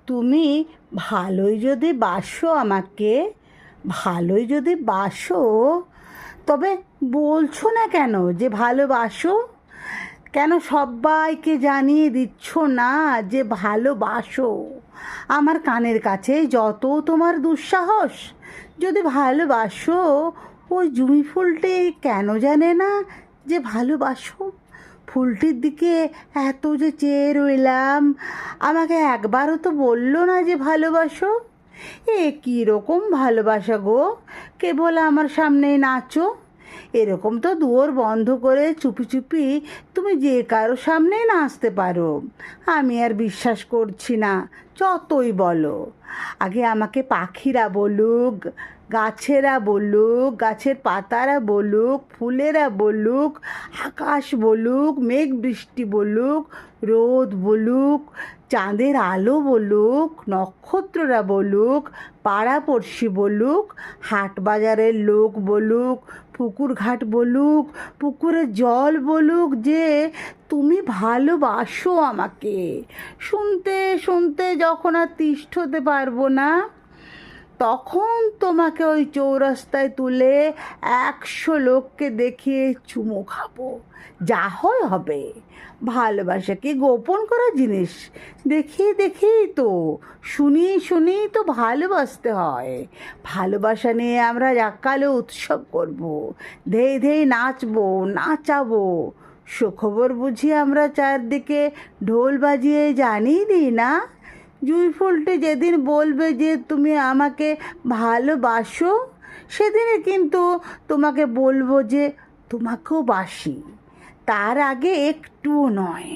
তুমি ভালোই যদি বাসো আমাকে, ভালোই যদি বাসো, তবে বলছো না কেন যে ভালোবাসো? কেন সবাইকে জানিয়ে দিচ্ছ না যে ভালোবাসো? আমার কানের কাছে যত তোমার দুঃসাহস, যদি ভালোবাসো, ওই জুঁই ফুলটি কেন জানে না যে ভালোবাসো? ফুলটির দিকে এত যে চেয়ে রইলাম, আমাকে একবারও তো বললো না যে ভালোবাসো। এ কীরকম ভালোবাসা গো, কেবল আমার সামনেই নাচো? এরকম তো দুয়ার বন্ধ করে চুপি চুপি তুমি যে কারো সামনেই নাচতে পারো। আমি আর বিশ্বাস করছি না, যতই বলো। আগে আমাকে পাখিরা বলুক, গাছেরা বলুক, গাছের পাতারা বলুক, ফুলেরা বলুক, আকাশ বলুক, মেঘ বৃষ্টি বলুক, রোদ বলুক, চাঁদের আলো বলুক, নক্ষত্ররা বলুক, পাড়াপড়শি বলুক, হাট বাজারের লোক বলুক, পুকুর ঘাট বলুক, পুকুরের জল বলুক যে তুমি ভালোবাসো আমাকে। শুনতে শুনতে যখন আর তিষ্ঠতে পারবো না, তখন তোমাকে ওই চৌরাস্তায় তুলে 100 লোককে দেখিয়ে চুমো খাবো। যা হয় হবে। ভালোবাসা কি গোপন করা জিনিস? দেখেই দেখেই তো, শুনিয়ে শুনিয়েই তো ভালোবাসতে হয়। ভালোবাসা নিয়ে আমরা এককালে উৎসব করব, ধেই ধেই নাচবো, নাচাবো। সুখবর বুঝি আমরা চারদিকে ঢোল বাজিয়ে জানিয়ে দিই না? জুঁই ফুলটি যেদিন বলবে যে তুমি আমাকে ভালোবাসো, সেদিনে কিন্তু তোমাকে বলবো যে তোমাকেও বাসি, তার আগে একটুও নয়।